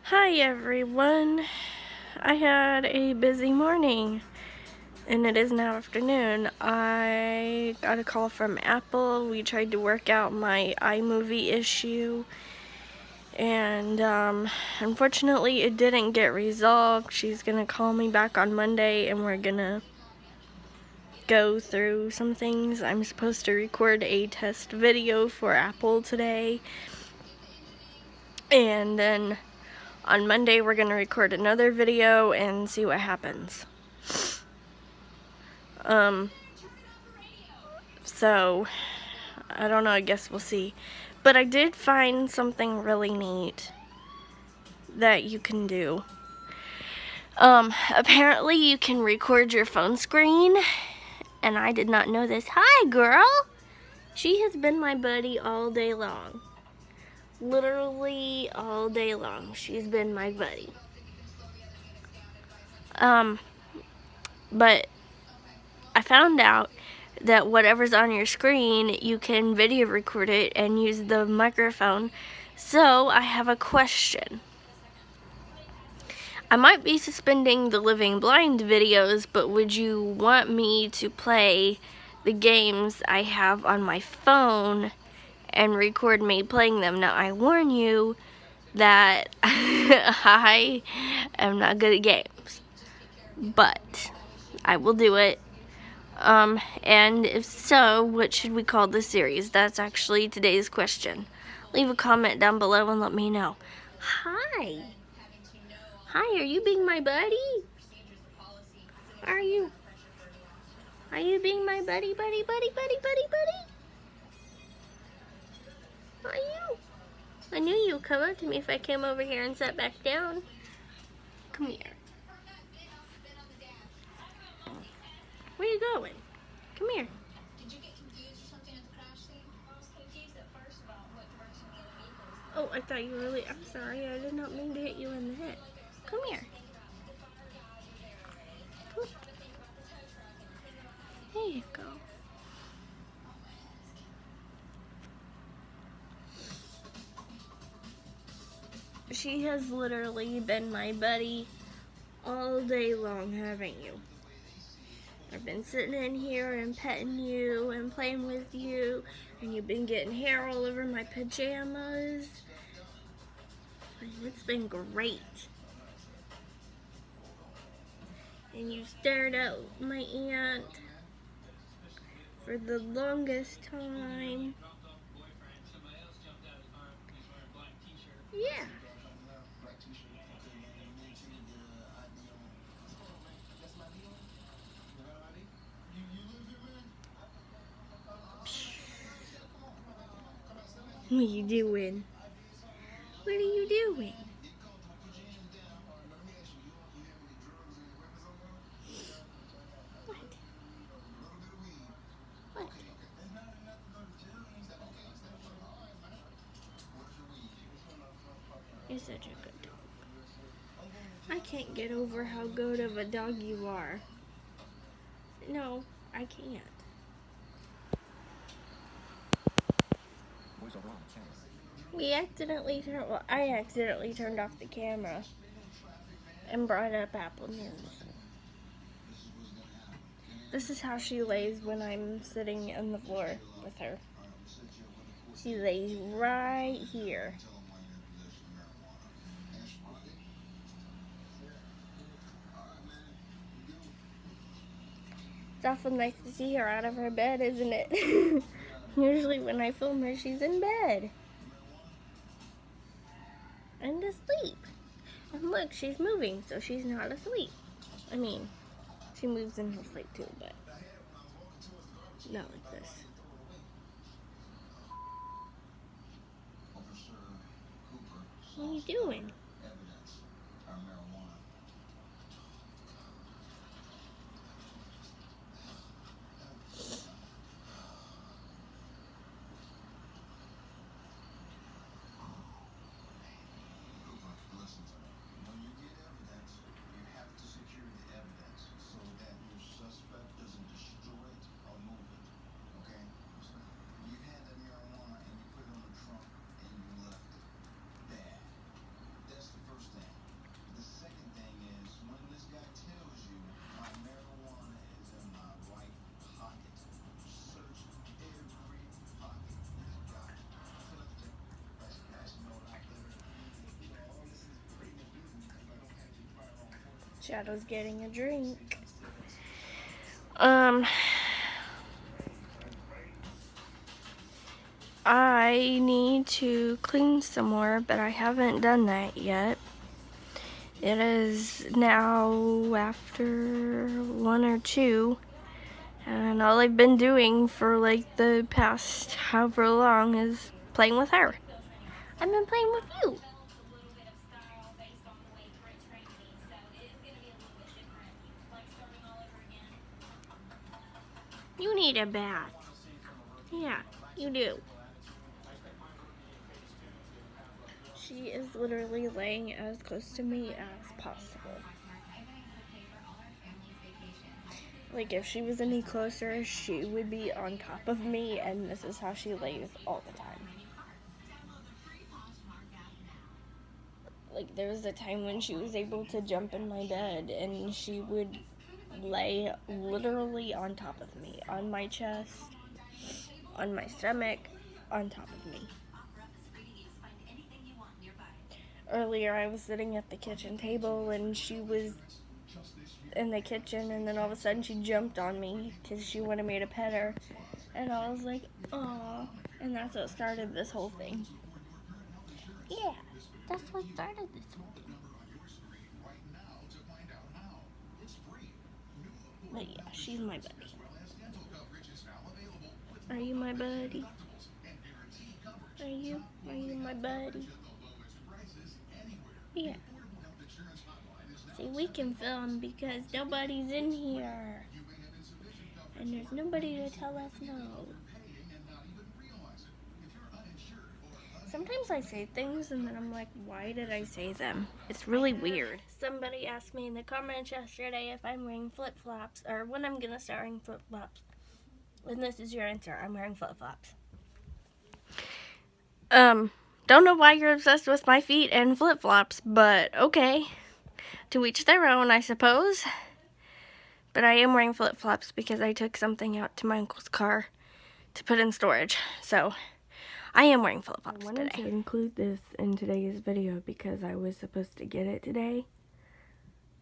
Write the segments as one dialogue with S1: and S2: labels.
S1: Hi everyone. I had a busy morning and it is now afternoon. I got a call from Apple. We tried to work out my iMovie issue and unfortunately it didn't get resolved. She's gonna call me back on Monday and we're gonna go through some things. I'm supposed to record a test video for Apple today, and then on Monday we're gonna record another video and see what happens. So I don't know, I guess we'll see. But I did find something really neat that you can do. Apparently you can record your phone screen, and I did not know this. Hi, girl! She has been my buddy all day long. Literally all day long. She's been my buddy. But I found out that whatever's on your screen, you can video record it and use the microphone. So I have a question. I might be suspending the Living Blind videos, but would you want me to play the games I have on my phone and record me playing them? Now, I warn you that I am not good at games, but I will do it. And if so, what should we call this series? That's actually today's question. Leave a comment down below and let me know. Hi! Hi, are you being my buddy? Are you? Are you being my buddy? Are you? I knew you would come up to me if I came over here and sat back down. Come here. Where are you going? Come here. Oh, I thought you really... I'm sorry. I did not mean to hit you in the head. Come here. Come. There you go. She has literally been my buddy all day long, haven't you? I've been sitting in here and petting you and playing with you, and you've been getting hair all over my pajamas. And it's been great. And you stared at my aunt for the longest time. Yeah. What are you doing? What are you doing? What? What? You're such a good dog. I can't get over how good of a dog you are. No, I can't. I accidentally turned off the camera and brought up Apple News. This is how she lays when I'm sitting on the floor with her. She lays right here. It's awful nice to see her out of her bed, isn't it? Usually when I film her, she's in bed and asleep. And look, she's moving, so she's not asleep. I mean, she moves in her sleep too, but not like this. What are you doing? Shadow's getting a drink. I need to clean some more, but I haven't done that yet. It is now after 1 or 2, and all I've been doing for like the past however long is playing with her. I've been playing with you. You need a bath. Yeah, you do. She is literally laying as close to me as possible. Like, if she was any closer, she would be on top of me, and this is how she lays all the time. Like, there was a time when she was able to jump in my bed, and she would lay literally on top of me, on my chest, on my stomach, on top of me. Earlier, I was sitting at the kitchen table, and she was in the kitchen, and then all of a sudden she jumped on me because she wanted me to pet her, and I was like, "Aw," and that's what started this whole thing. Yeah, that's what started this whole thing. But yeah, she's my buddy. Are you my buddy? Are you my buddy? Yeah. See, we can film because nobody's in here. And there's nobody to tell us no. Sometimes I say things and then I'm like, why did I say them? It's really weird. Somebody asked me in the comments yesterday if I'm wearing flip-flops or when I'm gonna start wearing flip-flops. And this is your answer. I'm wearing flip-flops. Don't know why you're obsessed with my feet and flip-flops, but okay. To each their own, I suppose. But I am wearing flip-flops because I took something out to my uncle's car to put in storage. So, I am wearing flip-flops today. I wanted to include this in today's video because I was supposed to get it today.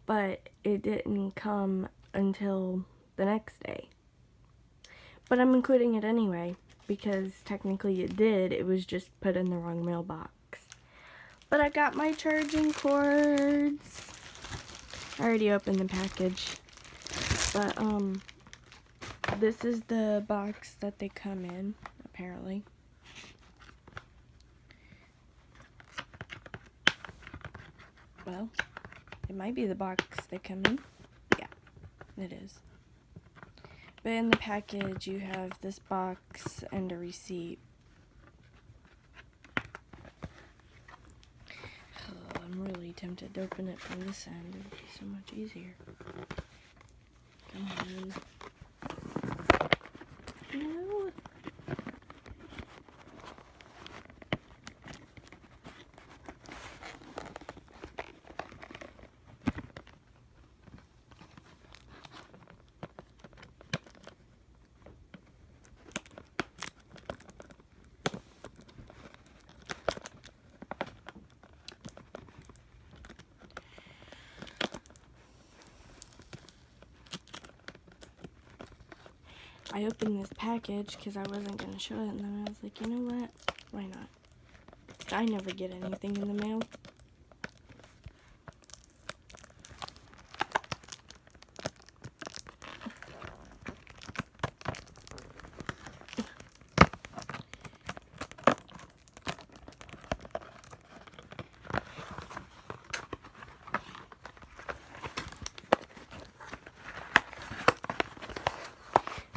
S1: But it didn't come until the next day. But I'm including it anyway because technically it did. It was just put in the wrong mailbox. But I got my charging cords. I already opened the package. But, this is the box that they come in, apparently. Well, it might be the box they come in. Yeah, it is. But in the package, you have this box and a receipt. Oh, I'm really tempted to open it from this end. It would be so much easier. Come on. No. I opened this package because I wasn't going to show it, and then I was like, you know what? Why not? I never get anything in the mail.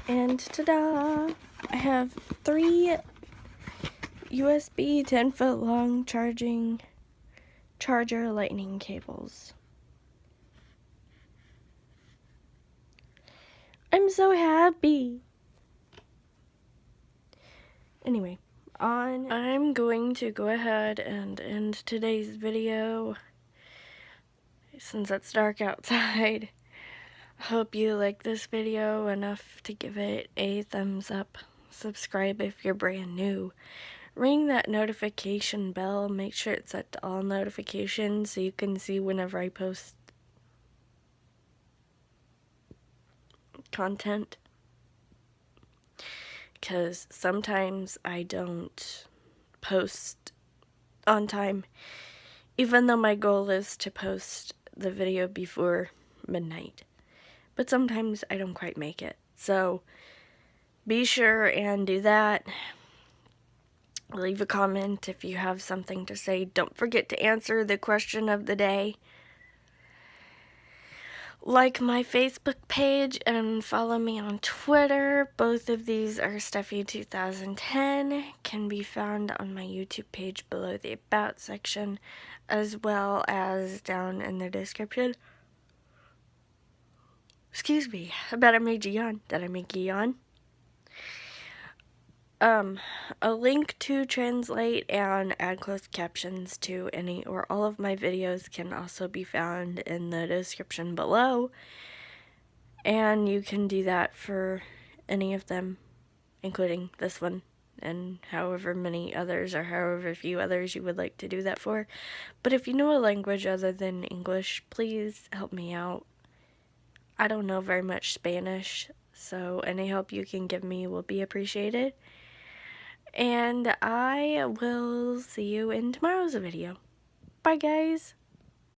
S1: And ta-da! I have 3 USB 10-foot long charger lightning cables. I'm so happy! Anyway, I'm going to go ahead and end today's video since it's dark outside. Hope you like this video enough to give it a thumbs up. Subscribe if you're brand new. Ring that notification bell. Make sure it's set to all notifications so you can see whenever I post content, because sometimes I don't post on time, even though my goal is to post the video before midnight. But sometimes I don't quite make it. So be sure and do that. Leave a comment if you have something to say. Don't forget to answer the question of the day. Like my Facebook page and follow me on Twitter. Both of these are Steffi2010. Can be found on my YouTube page below the About section, as well as down in the description. Excuse me, I bet I made you yawn. Did I make you yawn? A link to translate and add closed captions to any or all of my videos can also be found in the description below. And you can do that for any of them, including this one, and however many others or however few others you would like to do that for. But if you know a language other than English, please help me out. I don't know very much Spanish, so any help you can give me will be appreciated. And I will see you in tomorrow's video. Bye, guys.